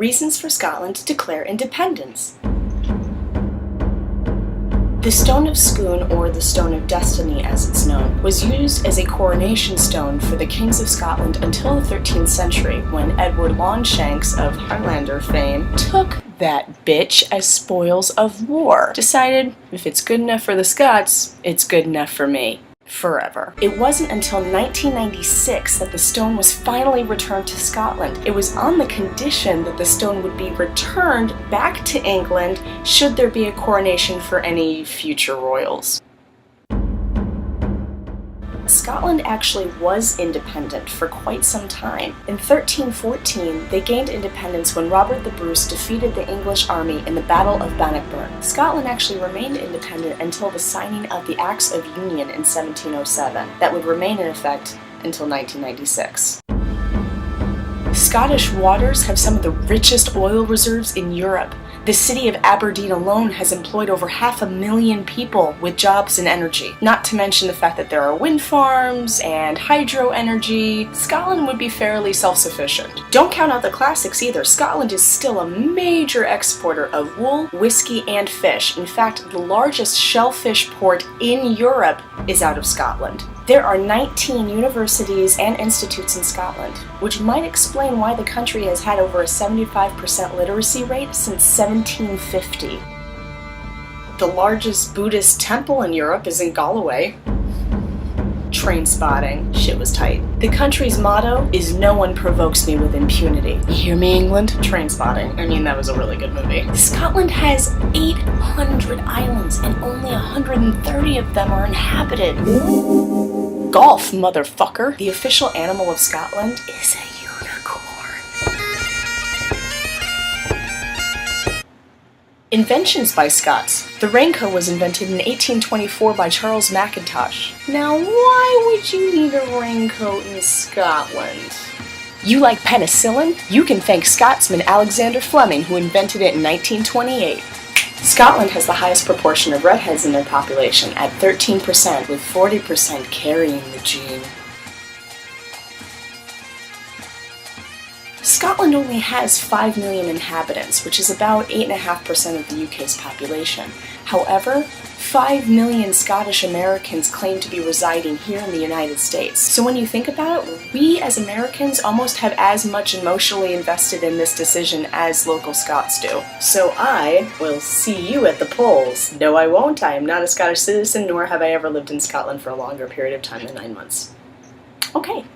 Reasons for Scotland to declare independence. The Stone of Scone, or the Stone of Destiny as it's known, was used as a coronation stone for the kings of Scotland until the 13th century, when Edward Longshanks of Highlander fame took that bitch as spoils of war. Decided, if it's good enough for the Scots, it's good enough for me. Forever. It wasn't until 1996 that the stone was finally returned to Scotland. It was on the condition that the stone would be returned back to England should there be a coronation for any future royals. Scotland actually was independent for quite some time. In 1314, they gained independence when Robert the Bruce defeated the English army in the Battle of Bannockburn. Scotland actually remained independent until the signing of the Acts of Union in 1707, that would remain in effect until 1996. Scottish waters have some of the richest oil reserves in Europe. The city of Aberdeen alone has employed over 500,000 people with jobs in energy. Not to mention the fact that there are wind farms and hydro energy. Scotland would be fairly self-sufficient. Don't count out the classics either. Scotland is still a major exporter of wool, whiskey, and fish. In fact, the largest shellfish port in Europe is out of Scotland. There are 19 universities and institutes in Scotland, which might explain why the country has had over a 75% literacy rate since 1750. The largest Buddhist temple in Europe is in Galway. Train spotting. Shit was tight. The country's motto is "No one provokes me with impunity." You hear me, England? Train spotting. I mean, that was a really good movie. Scotland has 800 islands and only 130 of them are inhabited. Golf, motherfucker. The official animal of Scotland is a unicorn. Inventions by Scots. The raincoat was invented in 1824 by Charles Mackintosh. Now, why would you need a raincoat in Scotland? You like penicillin? You can thank Scotsman Alexander Fleming, who invented it in 1928. Scotland has the highest proportion of redheads in their population at 13%, with 40% carrying the gene. Scotland only has 5 million inhabitants, which is about 8.5% of the UK's population. However, 5 million Scottish Americans claim to be residing here in the United States. So when you think about it, we as Americans almost have as much emotionally invested in this decision as local Scots do. So I will see you at the polls. No, I won't. I am not a Scottish citizen, nor have I ever lived in Scotland for a longer period of time than 9 months. Okay.